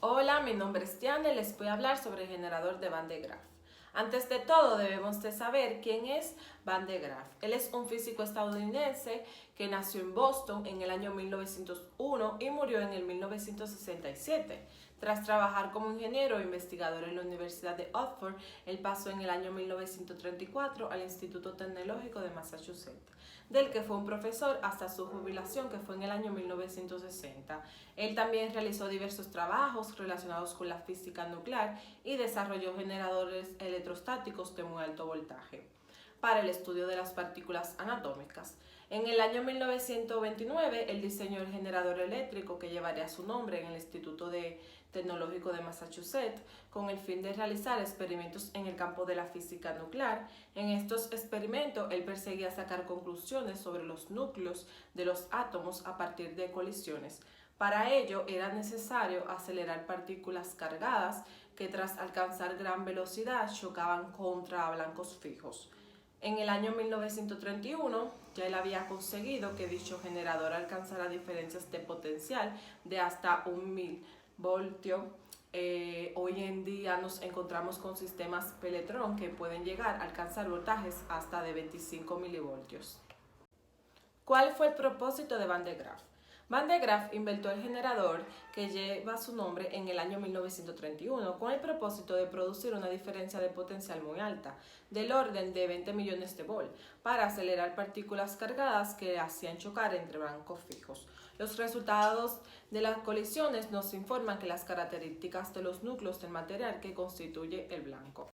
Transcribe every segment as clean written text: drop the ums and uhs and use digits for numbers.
Hola, mi nombre es Tiana y les voy a hablar sobre el generador de Van de Graaff. Antes de todo, debemos de saber quién es Van de Graaff. Él es un físico estadounidense que nació en Boston en el año 1901 y murió en el 1967. Tras trabajar como ingeniero e investigador en la Universidad de Oxford, él pasó en el año 1934 al Instituto Tecnológico de Massachusetts, del que fue un profesor hasta su jubilación, que fue en el año 1960. Él también realizó diversos trabajos relacionados con la física nuclear y desarrolló generadores electrostáticos de muy alto voltaje para el estudio de las partículas anatómicas. En el año 1929, él diseñó el generador eléctrico que llevaría su nombre en el Instituto Tecnológico de Massachusetts, con el fin de realizar experimentos en el campo de la física nuclear. En estos experimentos, él perseguía sacar conclusiones sobre los núcleos de los átomos a partir de colisiones. Para ello, era necesario acelerar partículas cargadas que tras alcanzar gran velocidad chocaban contra blancos fijos. En el año 1931 ya él había conseguido que dicho generador alcanzara diferencias de potencial de hasta 1000 voltios. Hoy en día nos encontramos con sistemas Peletron que pueden llegar a alcanzar voltajes hasta de 25 milivoltios. ¿Cuál fue el propósito de Van de Graaff? Van de Graaff inventó el generador que lleva su nombre en el año 1931 con el propósito de producir una diferencia de potencial muy alta, del orden de 20 millones de volt, para acelerar partículas cargadas que hacían chocar entre blancos fijos. Los resultados de las colisiones nos informan que las características de los núcleos del material que constituye el blanco.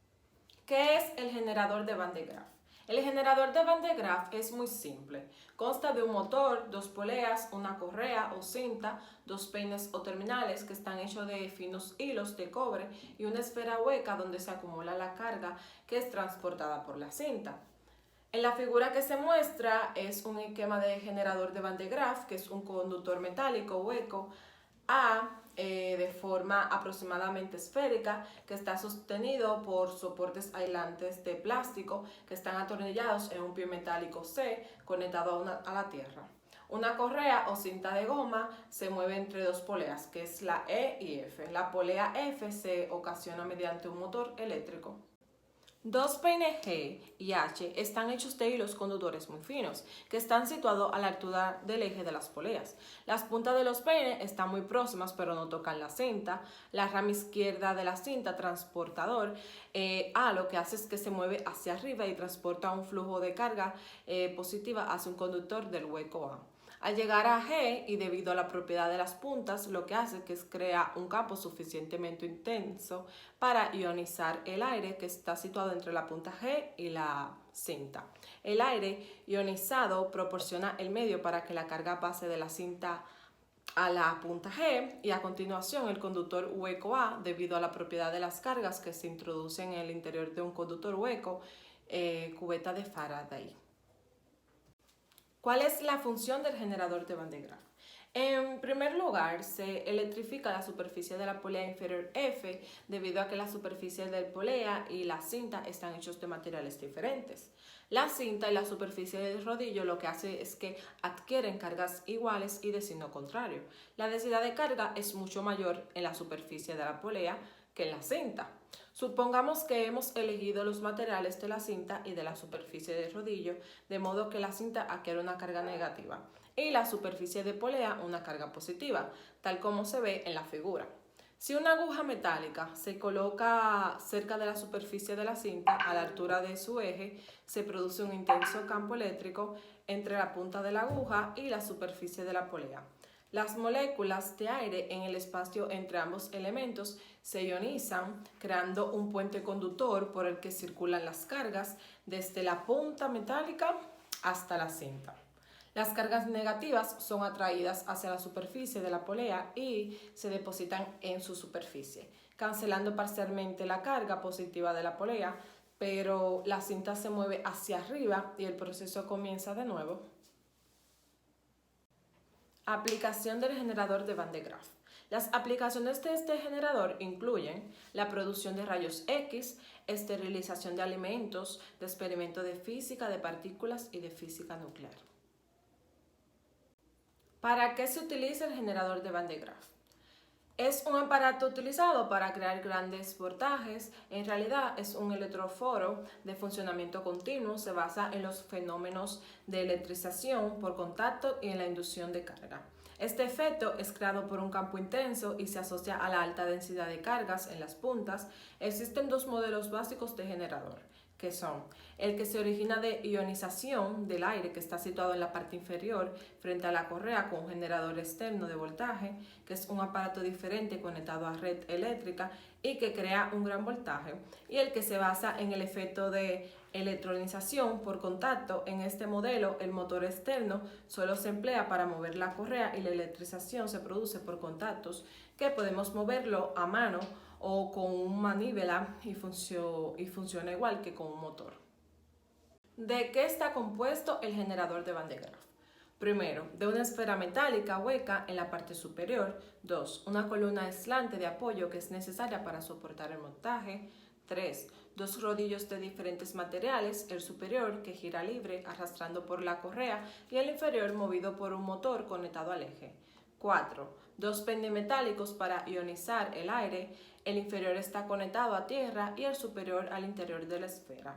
¿Qué es el generador de Van de Graaff? El generador de Van de Graaff es muy simple. Consta de un motor, dos poleas, una correa o cinta, dos peines o terminales que están hechos de finos hilos de cobre y una esfera hueca donde se acumula la carga que es transportada por la cinta. En la figura que se muestra es un esquema de generador de Van de Graaff, que es un conductor metálico hueco de forma aproximadamente esférica que está sostenido por soportes aislantes de plástico que están atornillados en un pie metálico C conectado a la tierra. Una correa o cinta de goma se mueve entre dos poleas, que es la E y F. La polea F se ocasiona mediante un motor eléctrico. Dos peines G y H están hechos de hilos conductores muy finos, que están situados a la altura del eje de las poleas. Las puntas de los peines están muy próximas, pero no tocan la cinta. La rama izquierda de la cinta transportador A lo que hace es que se mueve hacia arriba y transporta un flujo de carga positiva hacia un conductor del hueco A. Al llegar a G y debido a la propiedad de las puntas, lo que hace es crear un campo suficientemente intenso para ionizar el aire que está situado entre la punta G y la cinta. El aire ionizado proporciona el medio para que la carga pase de la cinta a la punta G y a continuación el conductor hueco A, debido a la propiedad de las cargas que se introducen en el interior de un conductor hueco, cubeta de Faraday. ¿Cuál es la función del generador de Van de Graaff? En primer lugar, se electrifica la superficie de la polea inferior F debido a que la superficie del polea y la cinta están hechos de materiales diferentes. La cinta y la superficie del rodillo lo que hace es que adquieren cargas iguales y de signo contrario. La densidad de carga es mucho mayor en la superficie de la polea que en la cinta. Supongamos que hemos elegido los materiales de la cinta y de la superficie del rodillo, de modo que la cinta adquiere una carga negativa y la superficie de polea una carga positiva, tal como se ve en la figura. Si una aguja metálica se coloca cerca de la superficie de la cinta, a la altura de su eje, se produce un intenso campo eléctrico entre la punta de la aguja y la superficie de la polea. Las moléculas de aire en el espacio entre ambos elementos se ionizan, creando un puente conductor por el que circulan las cargas desde la punta metálica hasta la cinta. Las cargas negativas son atraídas hacia la superficie de la polea y se depositan en su superficie, cancelando parcialmente la carga positiva de la polea, pero la cinta se mueve hacia arriba y el proceso comienza de nuevo. Aplicación del generador de Van de Graaff. Las aplicaciones de este generador incluyen la producción de rayos X, esterilización de alimentos, de experimento de física de partículas y de física nuclear. ¿Para qué se utiliza el generador de Van de Graaff? Es un aparato utilizado para crear grandes voltajes. En realidad es un electroforo de funcionamiento continuo. Se basa en los fenómenos de electrización por contacto y en la inducción de carga. Este efecto es creado por un campo intenso y se asocia a la alta densidad de cargas en las puntas. Existen dos modelos básicos de generador, que son el que se origina de ionización del aire, que está situado en la parte inferior frente a la correa con un generador externo de voltaje, que es un aparato diferente conectado a red eléctrica y que crea un gran voltaje, y el que se basa en el efecto de electronización por contacto. En este modelo, el motor externo solo se emplea para mover la correa y la electrización se produce por contactos que podemos moverlo a mano o con un manivela y funciona igual que con un motor. ¿De qué está compuesto el generador de Van de Graaff? Primero, de una esfera metálica hueca en la parte superior. 2. Una columna aislante de apoyo que es necesaria para soportar el montaje. 3. Dos rodillos de diferentes materiales, el superior que gira libre arrastrando por la correa y el inferior movido por un motor conectado al eje. 4. Dos pendimetálicos para ionizar el aire, el inferior está conectado a tierra y el superior al interior de la esfera.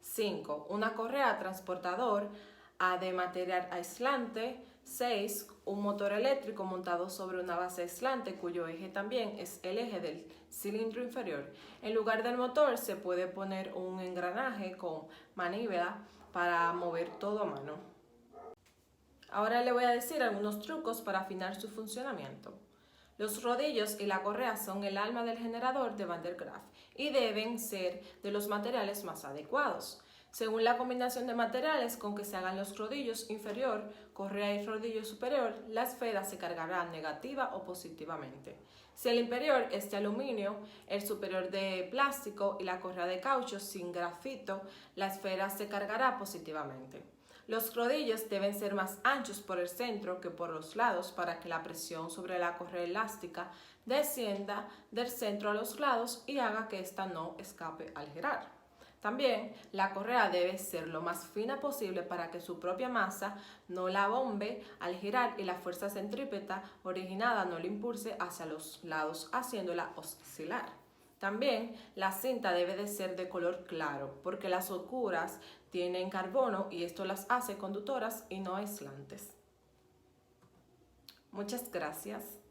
5. Una correa transportador de material aislante. 6. Un motor eléctrico montado sobre una base aislante cuyo eje también es el eje del cilindro inferior. En lugar del motor se puede poner un engranaje con manivela para mover todo a mano. Ahora le voy a decir algunos trucos para afinar su funcionamiento. Los rodillos y la correa son el alma del generador de Van de Graaff y deben ser de los materiales más adecuados. Según la combinación de materiales con que se hagan los rodillos inferior, correa y rodillo superior, la esfera se cargará negativa o positivamente. Si el inferior es de aluminio, el superior de plástico y la correa de caucho sin grafito, la esfera se cargará positivamente. Los rodillos deben ser más anchos por el centro que por los lados para que la presión sobre la correa elástica descienda del centro a los lados y haga que ésta no escape al girar. También la correa debe ser lo más fina posible para que su propia masa no la bombe al girar y la fuerza centrípeta originada no la impulse hacia los lados haciéndola oscilar. También la cinta debe de ser de color claro porque las oscuras tienen carbono y esto las hace conductoras y no aislantes. Muchas gracias.